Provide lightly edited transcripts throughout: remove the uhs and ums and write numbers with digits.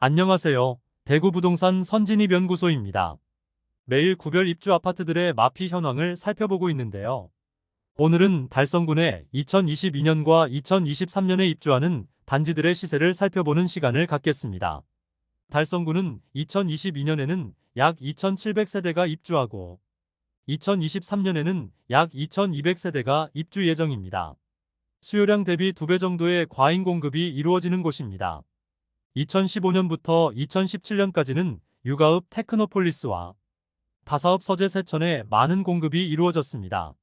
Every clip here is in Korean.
안녕하세요. 대구부동산 선진입연구소입니다. 매일 구별 입주 아파트들의 마피 현황을 살펴보고 있는데요. 오늘은 달성군에 2022년과 2023년에 입주하는 단지들의 시세를 살펴보는 시간을 갖겠습니다. 달성군은 2022년에는 약 2,700세대가 입주하고 2023년에는 약 2,200세대가 입주 예정입니다. 수요량 대비 2배 정도의 과잉 공급이 이루어지는 곳입니다. 2015년부터 2017년까지는 육아읍 테크노폴리스와 다사업 서재 세천에 많은 공급이 이루어졌습니다.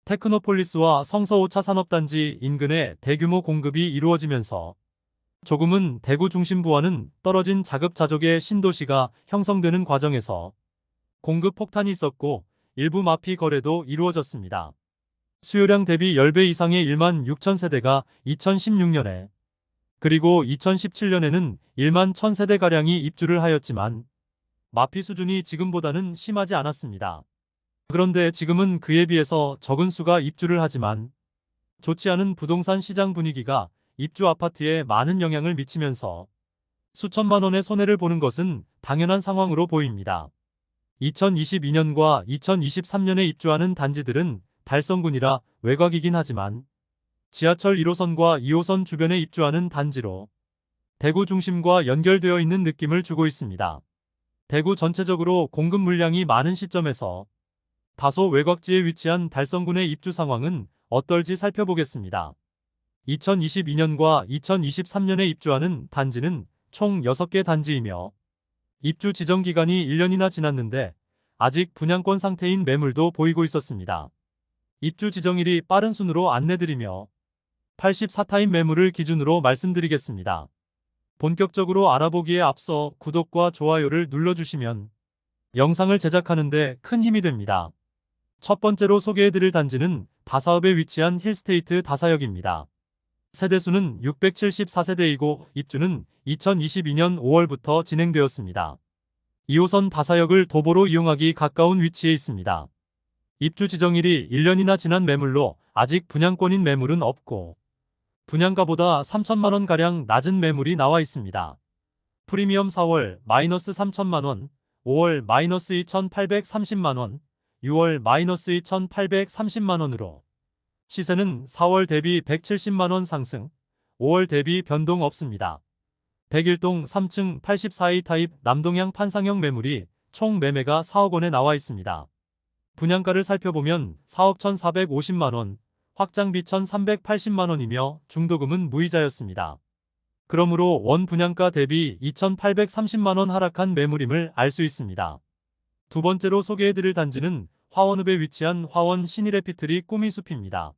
테크노폴리스와 성서 5차 산업단지 인근에 대규모 공급이 이루어지면서 조금은 대구 중심부와는 떨어진 자급자족의 신도시가 형성되는 과정에서 공급 폭탄이 있었고 일부 마피 거래도 이루어졌습니다. 수요량 대비 10배 이상의 1만 6천 세대가 2016년에 그리고 2017년에는 1만 1,000세대가량이 입주를 하였지만 마피 수준이 지금보다는 심하지 않았습니다. 그런데 지금은 그에 비해서 적은 수가 입주를 하지만 좋지 않은 부동산 시장 분위기가 입주 아파트에 많은 영향을 미치면서 수천만 원의 손해를 보는 것은 당연한 상황으로 보입니다. 2022년과 2023년에 입주하는 단지들은 달성군이라 외곽이긴 하지만 지하철 1호선과 2호선 주변에 입주하는 단지로 대구 중심과 연결되어 있는 느낌을 주고 있습니다. 대구 전체적으로 공급 물량이 많은 시점에서 다소 외곽지에 위치한 달성군의 입주 상황은 어떨지 살펴보겠습니다. 2022년과 2023년에 입주하는 단지는 총 6개 단지이며 입주 지정 기간이 1년이나 지났는데 아직 분양권 상태인 매물도 보이고 있었습니다. 입주 지정일이 빠른 순으로 안내드리며 84타임 매물을 기준으로 말씀드리겠습니다. 본격적으로 알아보기에 앞서 구독과 좋아요를 눌러주시면 영상을 제작하는데 큰 힘이 됩니다. 첫 번째로 소개해드릴 단지는 다사읍에 위치한 힐스테이트 다사역입니다. 세대수는 674세대이고 입주는 2022년 5월부터 진행되었습니다. 2호선 다사역을 도보로 이용하기 가까운 위치에 있습니다. 입주 지정일이 1년이나 지난 매물로 아직 분양권인 매물은 없고 분양가보다 3천만원가량 낮은 매물이 나와 있습니다. 프리미엄 4월 마이너스 3천만원, 5월 마이너스 2,830만원, 6월 마이너스 2,830만원으로 시세는 4월 대비 170만원 상승, 5월 대비 변동 없습니다. 101동 3층 84A 타입 남동향 판상형 매물이 총 매매가 4억 원에 나와 있습니다. 분양가를 살펴보면 4억 1,450만원, 확장비 1,380만원이며 중도금은 무이자였습니다. 그러므로 원 분양가 대비 2,830만원 하락한 매물임을 알 수 있습니다. 두 번째로 소개해드릴 단지는 화원읍에 위치한 화원 신일에피트리 꾸미숲입니다.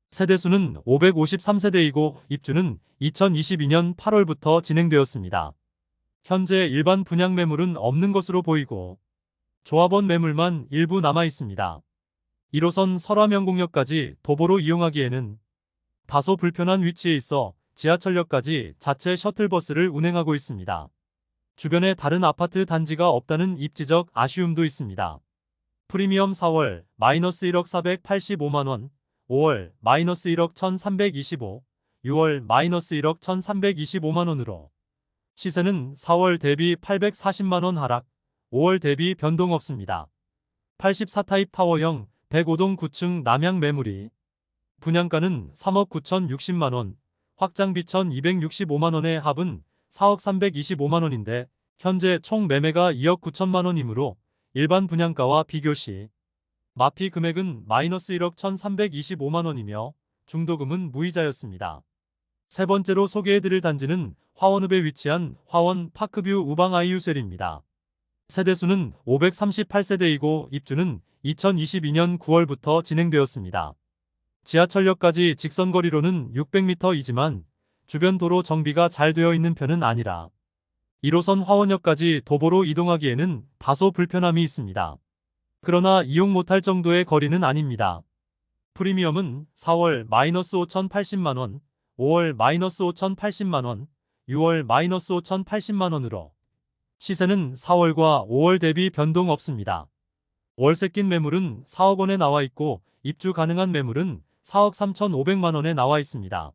세대수는 553세대이고 입주는 2022년 8월부터 진행되었습니다. 현재 일반 분양 매물은 없는 것으로 보이고 조합원 매물만 일부 남아 있습니다. 1호선 설화명공역까지 도보로 이용하기에는 다소 불편한 위치에 있어 지하철역까지 자체 셔틀버스를 운행하고 있습니다. 주변에 다른 아파트 단지가 없다는 입지적 아쉬움도 있습니다. 프리미엄 4월 마이너스 1억 485만원, 5월 마이너스 1억 1325, 6월 마이너스 1억 1325만원으로 시세는 4월 대비 840만원 하락, 5월 대비 변동 없습니다. 84타입 타워형 105동 9층 남향 매물이 분양가는 3억 9,060만원, 확장비 1,265만원의 합은 4억 325만원인데 현재 총 매매가 2억 9천만원이므로 일반 분양가와 비교시 마피 금액은 마이너스 1억 1,325만원이며 중도금은 무이자였습니다. 세 번째로 소개해드릴 단지는 화원읍에 위치한 화원 파크뷰 우방 아이유셀입니다. 세대수는 538세대이고 입주는 2022년 9월부터 진행되었습니다. 지하철역까지 직선거리로는 600m이지만 주변 도로 정비가 잘 되어 있는 편은 아니라 1호선 화원역까지 도보로 이동하기에는 다소 불편함이 있습니다. 그러나 이용 못할 정도의 거리는 아닙니다. 프리미엄은 4월 마이너스 5,080만원, 5월 마이너스 5,080만원, 6월 마이너스 5,080만원으로 시세는 4월과 5월 대비 변동 없습니다. 월세 낀 매물은 4억 원에 나와 있고 입주 가능한 매물은 4억 3,500만 원에 나와 있습니다.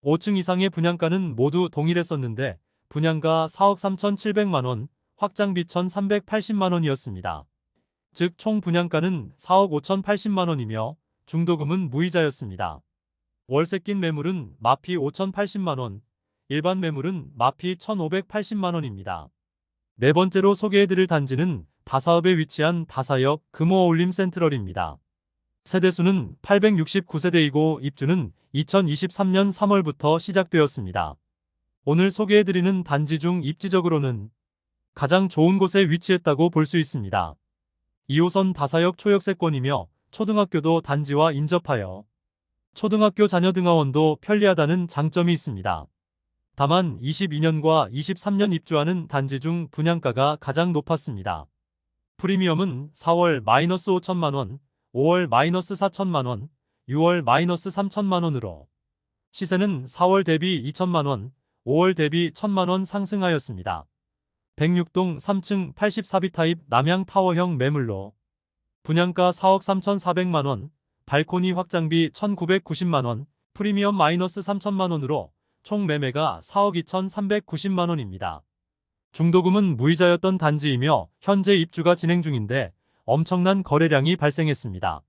5층 이상의 분양가는 모두 동일했었는데 분양가 4억 3,700만원, 확장비 1,380만원이었습니다. 즉 총 분양가는 4억 5,080만원이며 중도금은 무이자였습니다. 월세 낀 매물은 마피 5,080만원, 일반 매물은 마피 1,580만원입니다. 네 번째로 소개해드릴 단지는 다사읍에 위치한 다사역 금호어울림 센트럴입니다. 세대수는 869세대이고 입주는 2023년 3월부터 시작되었습니다. 오늘 소개해드리는 단지 중 입지적으로는 가장 좋은 곳에 위치했다고 볼 수 있습니다. 2호선 다사역 초역세권이며 초등학교도 단지와 인접하여 초등학교 자녀 등하원도 편리하다는 장점이 있습니다. 다만 22년과 23년 입주하는 단지 중 분양가가 가장 높았습니다. 프리미엄은 4월 -5천만원, 5월 -4천만원, 6월 -3천만원으로 시세는 4월 대비 2천만원, 5월 대비 1천만원 상승하였습니다. 106동 3층 84B 타입 남향타워형 매물로 분양가 4억 3,400만원, 발코니 확장비 1,990만원, 프리미엄 -3천만원으로 총 매매가 4억 2,390만원입니다. 중도금은 무이자였던 단지이며 현재 입주가 진행 중인데 엄청난 거래량이 발생했습니다.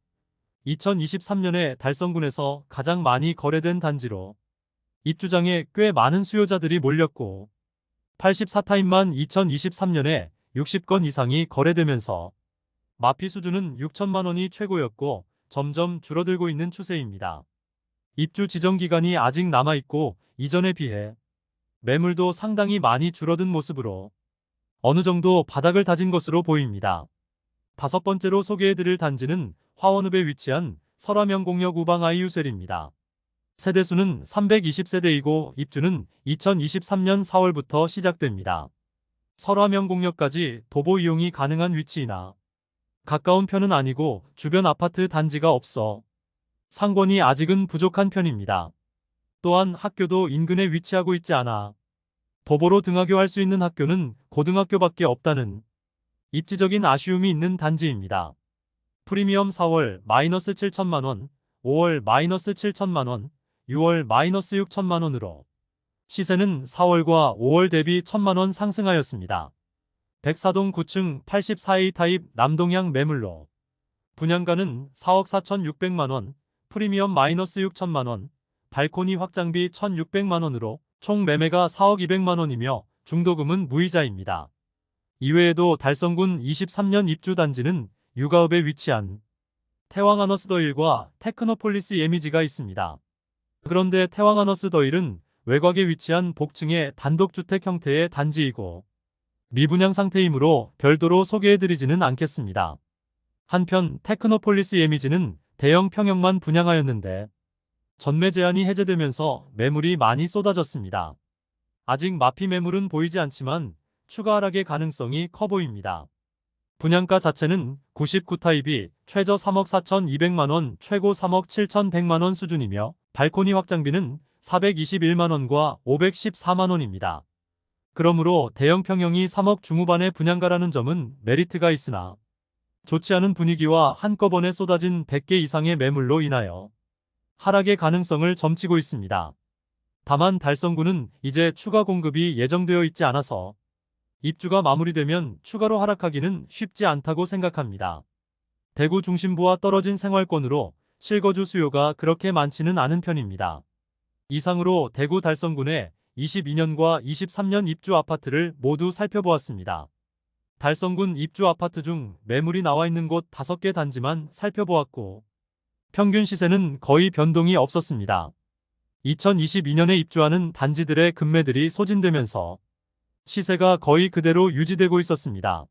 2023년에 달성군에서 가장 많이 거래된 단지로 입주장에 꽤 많은 수요자들이 몰렸고 84타입만 2023년에 60건 이상이 거래되면서 마피 수준은 6천만원이 최고였고 점점 줄어들고 있는 추세입니다. 입주 지정 기간이 아직 남아있고 이전에 비해 매물도 상당히 많이 줄어든 모습으로 어느 정도 바닥을 다진 것으로 보입니다. 다섯 번째로 소개해드릴 단지는 화원읍에 위치한 설화명공역 우방 아이유셀입니다. 세대수는 320세대이고 입주는 2023년 4월부터 시작됩니다. 설화명공역까지 도보 이용이 가능한 위치이나 가까운 편은 아니고 주변 아파트 단지가 없어 상권이 아직은 부족한 편입니다. 또한 학교도 인근에 위치하고 있지 않아 도보로 등하교할 수 있는 학교는 고등학교밖에 없다는 입지적인 아쉬움이 있는 단지입니다. 프리미엄 4월 -7천만원, 5월 -7천만원, 6월 -6천만원으로 시세는 4월과 5월 대비 1천만원 상승하였습니다. 104동 9층 84A 타입 남동향 매물로 분양가는 4억 4,600만원, 프리미엄 -6천만원, 발코니 확장비 1,600만원으로 총 매매가 4억 200만원이며 중도금은 무이자입니다. 이외에도 달성군 23년 입주 단지는 육아읍에 위치한 태왕하너스더일과 테크노폴리스 예미지가 있습니다. 그런데 태왕하너스더일은 외곽에 위치한 복층의 단독주택 형태의 단지이고 미분양 상태이므로 별도로 소개해드리지는 않겠습니다. 한편 테크노폴리스 예미지는 대형 평형만 분양하였는데 전매 제한이 해제되면서 매물이 많이 쏟아졌습니다. 아직 마피 매물은 보이지 않지만 추가 하락의 가능성이 커 보입니다. 분양가 자체는 99타입이 최저 3억 4,200만원, 최고 3억 7,100만원 수준이며 발코니 확장비는 421만원과 514만원입니다. 그러므로 대형 평형이 3억 중후반의 분양가라는 점은 메리트가 있으나 좋지 않은 분위기와 한꺼번에 쏟아진 100개 이상의 매물로 인하여 하락의 가능성을 점치고 있습니다. 다만 달성군은 이제 추가 공급이 예정되어 있지 않아서 입주가 마무리되면 추가로 하락하기는 쉽지 않다고 생각합니다. 대구 중심부와 떨어진 생활권으로 실거주 수요가 그렇게 많지는 않은 편입니다. 이상으로 대구 달성군의 22년과 23년 입주 아파트를 모두 살펴보았습니다. 달성군 입주 아파트 중 매물이 나와 있는 곳 5개 단지만 살펴보았고 평균 시세는 거의 변동이 없었습니다. 2022년에 입주하는 단지들의 급매들이 소진되면서 시세가 거의 그대로 유지되고 있었습니다.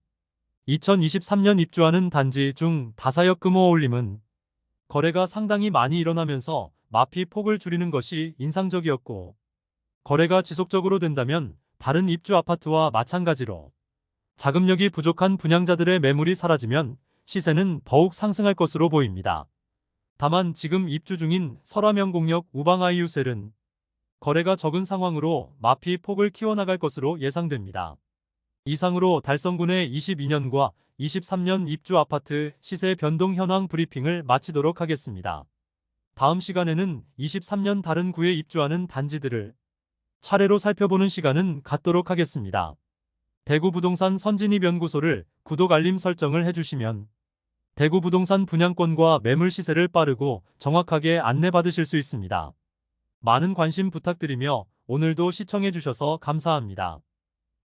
2023년 입주하는 단지 중 다사역 금호어울림은 거래가 상당히 많이 일어나면서 마피 폭을 줄이는 것이 인상적이었고 거래가 지속적으로 된다면 다른 입주 아파트와 마찬가지로 자금력이 부족한 분양자들의 매물이 사라지면 시세는 더욱 상승할 것으로 보입니다. 다만 지금 입주 중인 설화명공역 우방 아이유셀은 거래가 적은 상황으로 마피 폭을 키워나갈 것으로 예상됩니다. 이상으로 달성군의 22년과 23년 입주 아파트 시세 변동 현황 브리핑을 마치도록 하겠습니다. 다음 시간에는 23년 다른 구에 입주하는 단지들을 차례로 살펴보는 시간은 갖도록 하겠습니다. 대구부동산 선진입연구소를 구독 알림 설정을 해주시면 대구부동산 분양권과 매물 시세를 빠르고 정확하게 안내받으실 수 있습니다. 많은 관심 부탁드리며 오늘도 시청해주셔서 감사합니다.